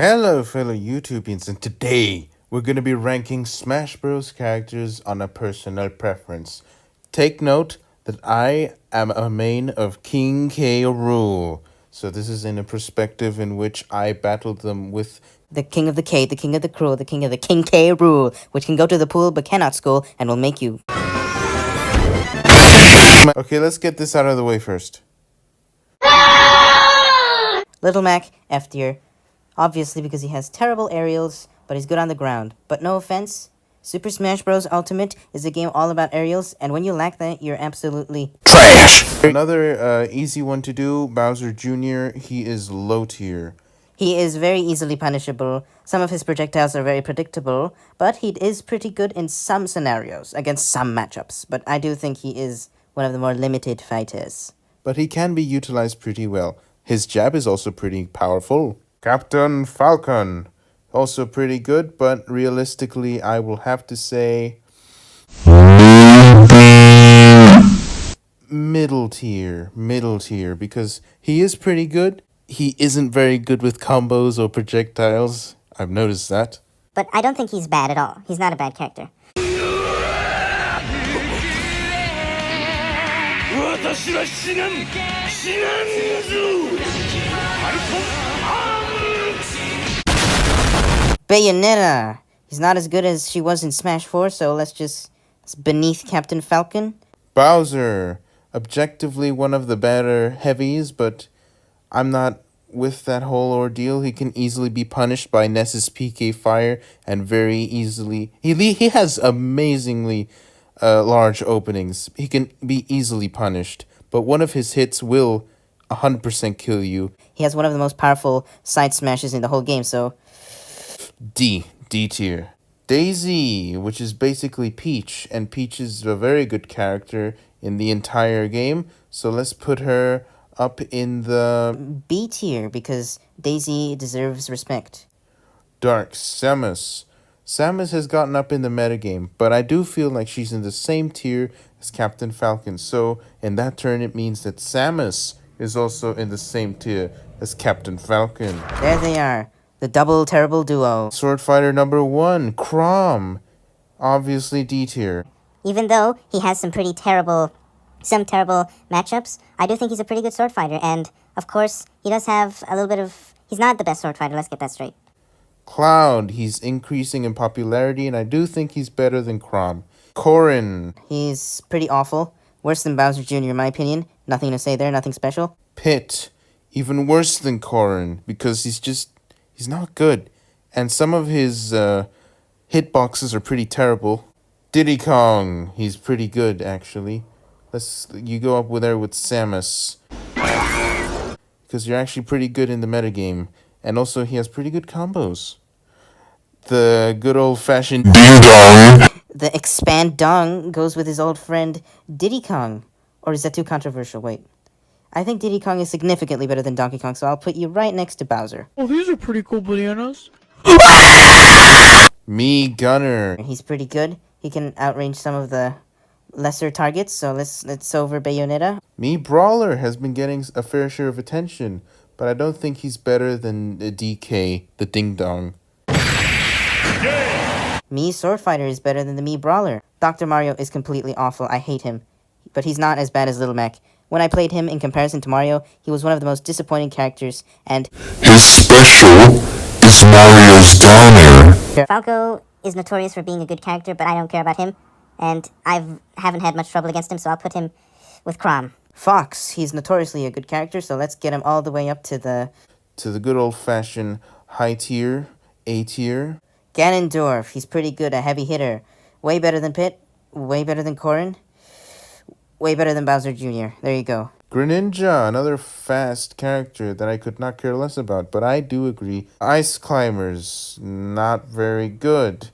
Hello, fellow YouTubians, and today we're going to be ranking Smash Bros. Characters on a personal preference. Take note that I am a main of King K Rool, so this is in a perspective in which I battled them with The king of the K, the king of the Cruel, the king of the King K Rool, which can go to the pool but cannot school and will make you. Okay, let's get this out of the way first. Little Mac, F tier. Obviously because he has terrible aerials, but he's good on the ground. But no offense, Super Smash Bros. Ultimate is a game all about aerials, and when you lack that, you're absolutely trash. Another easy one to do, Bowser Jr., he is low tier. He is very easily punishable. Some of his projectiles are very predictable, but he is pretty good in some scenarios, against some matchups. But I do think he is one of the more limited fighters. But he can be utilized pretty well. His jab is also pretty powerful. Captain Falcon, also pretty good, but realistically I will have to say middle tier, because he is pretty good. He isn't very good with combos or projectiles. I've noticed that. But I don't think he's bad at all. He's not a bad character. Bayonetta! He's not as good as she was in Smash 4, so it's beneath Captain Falcon. Bowser, objectively one of the better heavies, but I'm not with that whole ordeal. He can easily be punished by Ness's PK Fire, and very easily... He has amazingly large openings. He can be easily punished, but one of his hits will 100% kill you. He has one of the most powerful side smashes in the whole game, so... D tier. Daisy, which is basically Peach, and Peach is a very good character in the entire game, so let's put her up in the B tier, because Daisy deserves respect. Dark Samus. Samus has gotten up in the metagame, but I do feel like she's in the same tier as Captain Falcon, so in that turn it means that Samus is also in the same tier as Captain Falcon. There they are, the double terrible duo. Sword Fighter number 1, Chrom. Obviously D tier. Even though he has some terrible matchups, I do think he's a pretty good sword fighter. And, of course, he does have a little bit of... He's not the best sword fighter, let's get that straight. Cloud, he's increasing in popularity, and I do think he's better than Chrom. Corrin. He's pretty awful. Worse than Bowser Jr. in my opinion. Nothing to say there, nothing special. Pit, even worse than Corrin, because he's not good. And some of his hitboxes are pretty terrible. Diddy Kong, he's pretty good, actually. You go up with there with Samus, because you're actually pretty good in the metagame. And also, he has pretty good combos. The good old-fashioned Ding Dong. The expand dong goes with his old friend Diddy Kong. Or is that too controversial? Wait. I think Diddy Kong is significantly better than Donkey Kong, so I'll put you right next to Bowser. Oh, these are pretty cool bananas. Me Gunner. He's pretty good. He can outrange some of the lesser targets, so let's over Bayonetta. Me Brawler has been getting a fair share of attention, but I don't think he's better than DK, the Ding Dong. Me Sword Fighter is better than the Me Brawler. Dr. Mario is completely awful. I hate him. But he's not as bad as Little Mac. When I played him in comparison to Mario, he was one of the most disappointing characters, and his special is Mario's down air. Falco is notorious for being a good character, but I don't care about him. And I haven't had much trouble against him, so I'll put him with Chrom. Fox, he's notoriously a good character, so let's get him all the way up to the good old-fashioned high tier, A tier. Ganondorf, he's pretty good, a heavy hitter. Way better than Pit, way better than Corrin, way better than Bowser Jr. There you go. Greninja, another fast character that I could not care less about, but I do agree. Ice Climbers, not very good.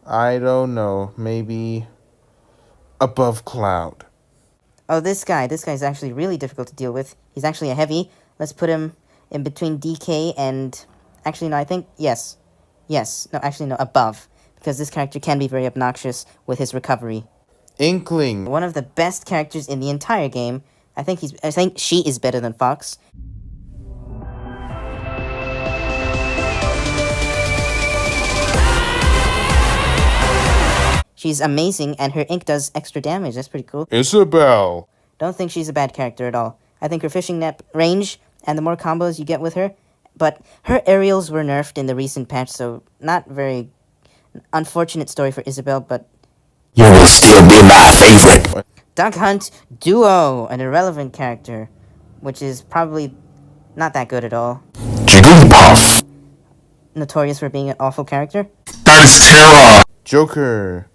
I don't know, maybe above Cloud. Oh, this guy's actually really difficult to deal with. He's actually a heavy. Let's put him in between DK and... Actually, no, I think... Yes. No, actually, no, above. Because this character can be very obnoxious with his recovery. Inkling. One of the best characters in the entire game. I think she is better than Fox. She's amazing, and her ink does extra damage. That's pretty cool. Isabel. Don't think she's a bad character at all. I think her fishing net range and the more combos you get with her, but her aerials were nerfed in the recent patch, so not very unfortunate story for Isabel, but You will still be my favorite. Duck Hunt Duo, an irrelevant character, which is probably not that good at all. Jigglypuff. Notorious for being an awful character. That is Terra. Joker.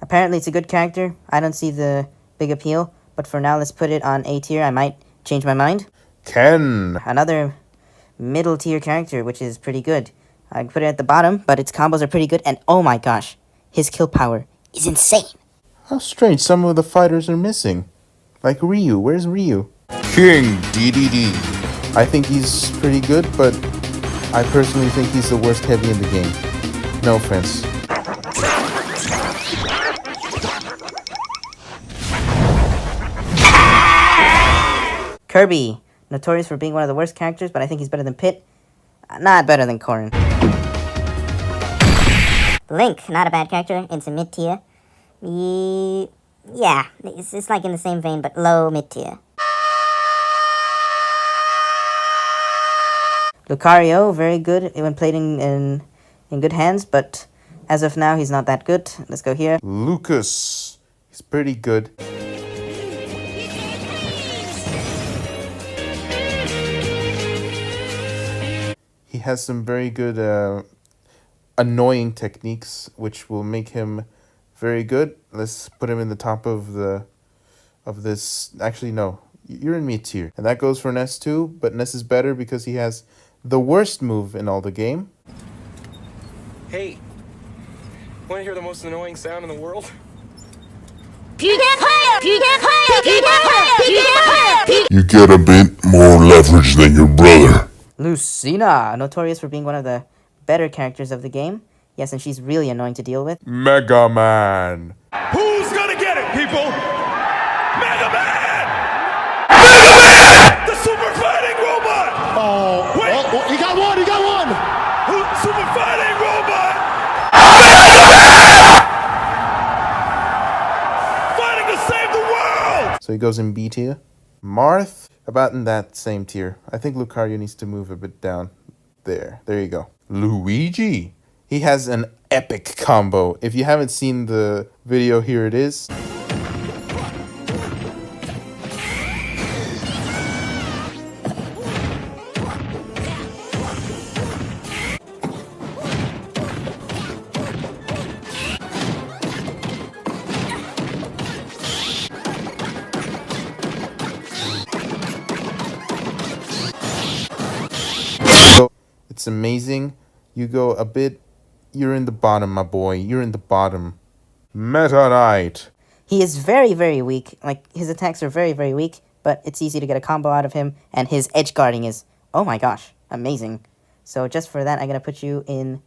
Apparently it's a good character. I don't see the big appeal, but for now let's put it on A tier. I might change my mind. Ken. Another middle tier character, which is pretty good. I put it at the bottom, but its combos are pretty good, and oh my gosh, his kill power is insane. How strange, some of the fighters are missing. Like Ryu, where's Ryu? King DDD. I think he's pretty good, but I personally think he's the worst heavy in the game. No offense. Kirby, notorious for being one of the worst characters, but I think he's better than Pit. Not better than Corrin. Link, not a bad character. It's a mid tier. Yeah, it's like in the same vein, but low mid tier. Lucario, very good when played in good hands, but as of now, he's not that good. Let's go here. Lucas. He's pretty good. He has some very good annoying techniques, which will make him very good. Let's put him in the top of this. Actually, no, you're in mid tier, and that goes for Ness too. But Ness is better because he has the worst move in all the game. Hey, want to hear the most annoying sound in the world? You get a bit more leverage than your brother. Lucina, notorious for being one of the better characters of the game. Yes, and she's really annoying to deal with. Mega Man. Who's gonna get it, people? Mega Man! Mega Man! The super fighting robot! Oh, wait! Oh, he got one! He got one! Super fighting robot! Fighting to save the world! So he goes in B tier. Marth, about in that same tier. I think Lucario needs to move a bit down. There you go. Luigi. He has an epic combo. If you haven't seen the video, here it is. It's amazing. You go a bit. You're in the bottom, my boy. You're in the bottom. Meta Knight. He is very, very weak. Like, his attacks are very, very weak, but it's easy to get a combo out of him, and his edge guarding is, oh my gosh, amazing. So just for that, I'm going to put you in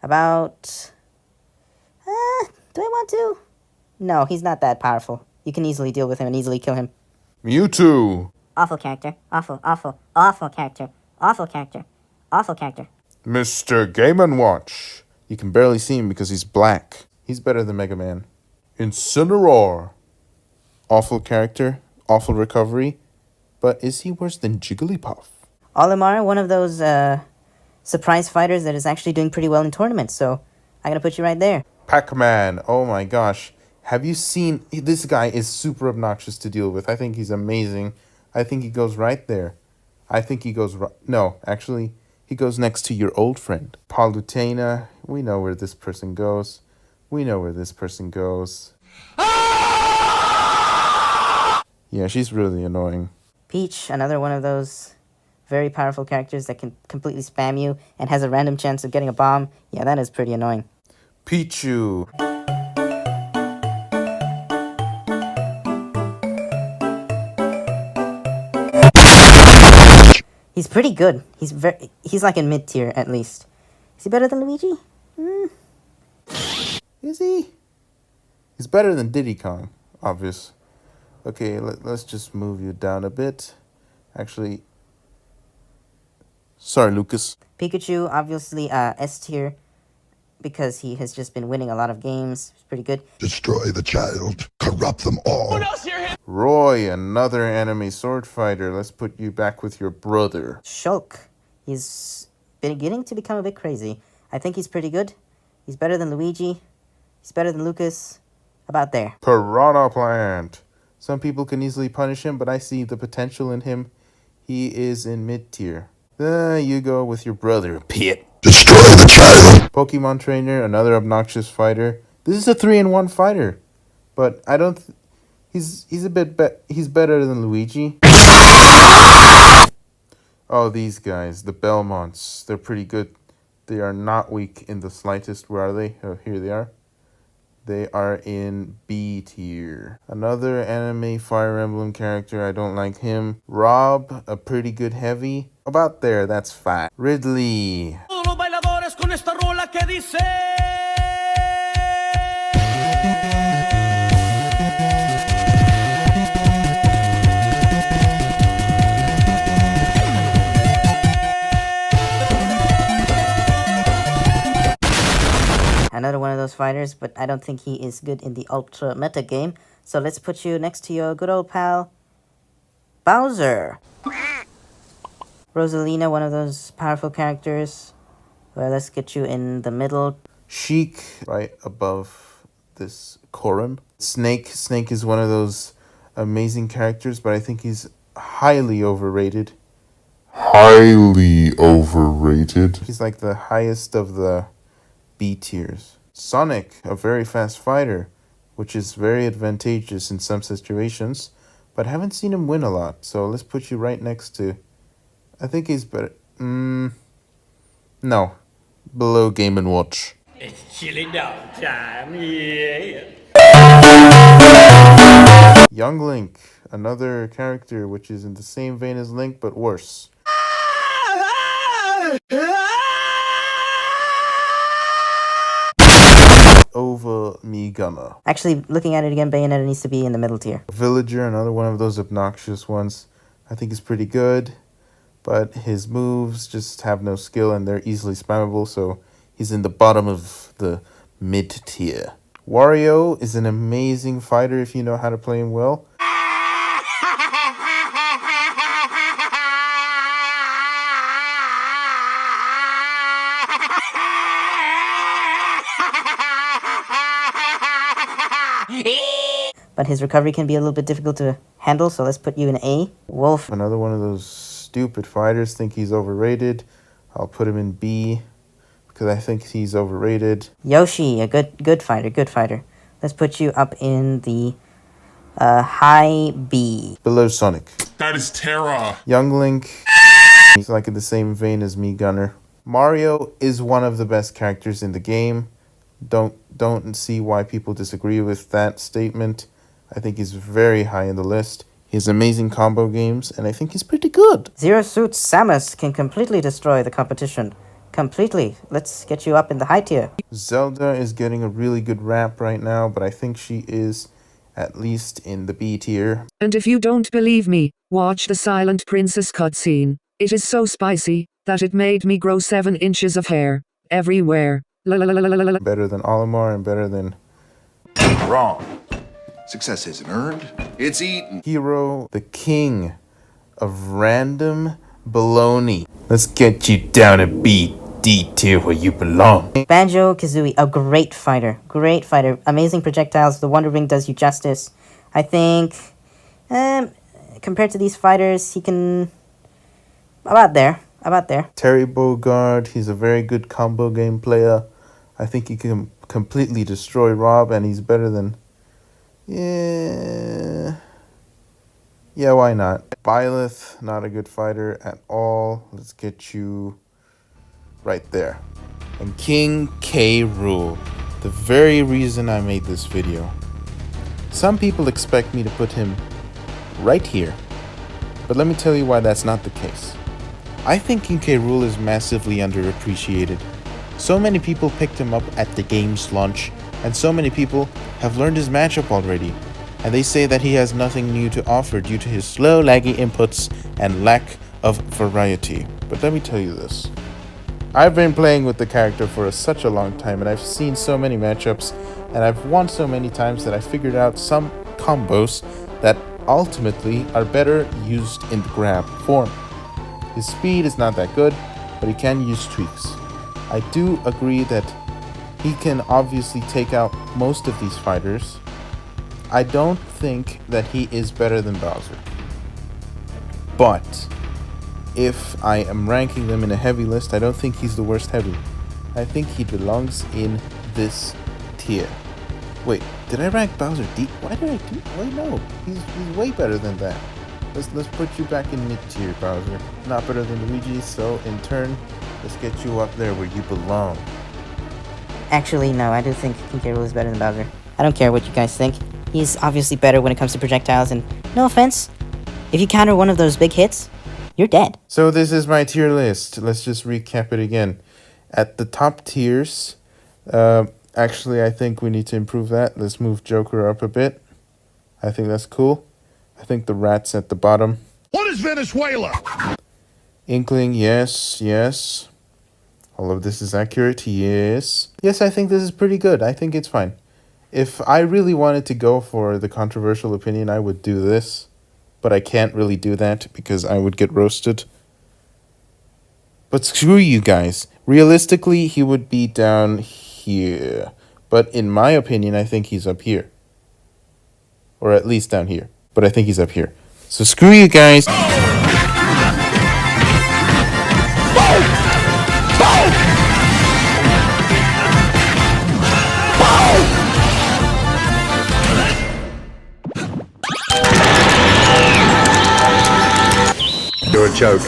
about... do I want to? No, he's not that powerful. You can easily deal with him and easily kill him. Mewtwo. Awful character. Awful character. Awful character. Awful character. Mr. Game & Watch. You can barely see him because he's black. He's better than Mega Man. Incineroar. Awful character. Awful recovery. But is he worse than Jigglypuff? Olimar, one of those surprise fighters that is actually doing pretty well in tournaments, so I'm going to put you right there. Pac-Man. Oh my gosh. Have you seen... This guy is super obnoxious to deal with. I think he's amazing. I think he goes right there. I think he goes... No, actually... He goes next to your old friend, Palutena. We know where this person goes. We know where this person goes. Yeah, she's really annoying. Peach, another one of those very powerful characters that can completely spam you and has a random chance of getting a bomb. Yeah, that is pretty annoying. Pichu. He's pretty good. He's like in mid tier at least. Is he better than Luigi? Is he? He's better than Diddy Kong. obvious. Okay, let's just move you down a bit. Actually, sorry, Lucas. Pikachu, obviously S tier, because he has just been winning a lot of games. It's pretty good. Destroy the child. Corrupt them all. Roy, another anime sword fighter. Let's put you back with your brother. Shulk, he's beginning to become a bit crazy. I think he's pretty good. He's better than Luigi. He's better than Lucas. About there. Piranha Plant. Some people can easily punish him, but I see the potential in him. He is in mid-tier. You go with your brother, Pit. Destroy the child. Pokemon Trainer, another obnoxious fighter. This is a 3-in-1 fighter, but I don't. He's a bit he's better than Luigi. Oh, these guys, the Belmonts, they're pretty good. They are not weak in the slightest. Where are they? Oh, here they are. They are in B tier. Another anime Fire Emblem character, I don't like him. Rob, a pretty good heavy. About there, that's fine. Ridley. Another one of those fighters, but I don't think he is good in the ultra meta game. So let's put you next to your good old pal, Bowser. Rosalina, one of those powerful characters. Well, let's get you in the middle. Sheik, right above this Corum. Snake is one of those amazing characters, but I think he's highly overrated. Highly overrated. He's like the highest of the B tiers. Sonic, a very fast fighter, which is very advantageous in some situations, but haven't seen him win a lot. So let's put you right next to, I think he's better. No, below Game & Watch. It's chilling down time, yeah. Young Link, another character which is in the same vein as Link, but worse. Over me Gunner. Actually, looking at it again, Bayonetta needs to be in the middle tier. Villager, another one of those obnoxious ones. I think he's pretty good, but his moves just have no skill and they're easily spammable, so he's in the bottom of the mid tier. Wario is an amazing fighter if you know how to play him well. But his recovery can be a little bit difficult to handle, so let's put you in A. Wolf. Another one of those stupid fighters, think he's overrated. I'll put him in B because I think he's overrated. Yoshi, a good fighter. Let's put you up in the high B. Below Sonic. That is terror. Young Link, he's like in the same vein as me Gunner. Mario is one of the best characters in the game. Don't see why people disagree with that statement. I think he's very high in the list. He has amazing combo games, and I think he's pretty good. Zero Suit Samus can completely destroy the competition. Completely. Let's get you up in the high tier. Zelda is getting a really good rap right now, but I think she is at least in the B tier. And if you don't believe me, watch the Silent Princess cutscene. It is so spicy that it made me grow 7 inches of hair everywhere. Better than Olimar and better than Wrong. Success isn't earned, it's eaten. Hero, the king of random baloney. Let's get you down at D tier where you belong. Banjo-Kazooie, a great fighter. Great fighter. Amazing projectiles. The Wonder Ring does you justice. I think, compared to these fighters, he can... About there. Terry Bogard, he's a very good combo game player. I think he can completely destroy Rob, and he's better than... Yeah, why not? Byleth, not a good fighter at all. Let's get you right there. And King K Rool, the very reason I made this video. Some people expect me to put him right here, but let me tell you why that's not the case. I think King K Rool is massively underappreciated. So many people picked him up at the game's launch, and so many people have learned his matchup already. and they say that he has nothing new to offer due to his slow, laggy inputs and lack of variety. But let me tell you this. I've been playing with the character for such a long time, and I've seen so many matchups, and I've won so many times that I figured out some combos that ultimately are better used in the grab form. His speed is not that good, but he can use tweaks. I do agree that he can obviously take out most of these fighters. I don't think that he is better than Bowser. But if I am ranking them in a heavy list, I don't think he's the worst heavy. I think he belongs in this tier. Wait, did I rank Bowser deep? Why did I do? Wait, no, he's way better than that. Let's put you back in mid tier, Bowser. Not better than Luigi, so in turn, let's get you up there where you belong. Actually, no, I do think K Rool is better than Bowser. I don't care what you guys think. He's obviously better when it comes to projectiles, and no offense, if you counter one of those big hits, you're dead. So this is my tier list. Let's just recap it again. At the top tiers, actually I think we need to improve that. Let's move Joker up a bit. I think that's cool. I think the rat's at the bottom. What is Venezuela? Inkling, yes. All of this is accurate, yes. Yes, I think this is pretty good. I think it's fine. If I really wanted to go for the controversial opinion, I would do this. But I can't really do that because I would get roasted. But screw you guys. Realistically, he would be down here. But in my opinion, I think he's up here. Or at least down here. But I think he's up here. So screw you guys. You're a joke.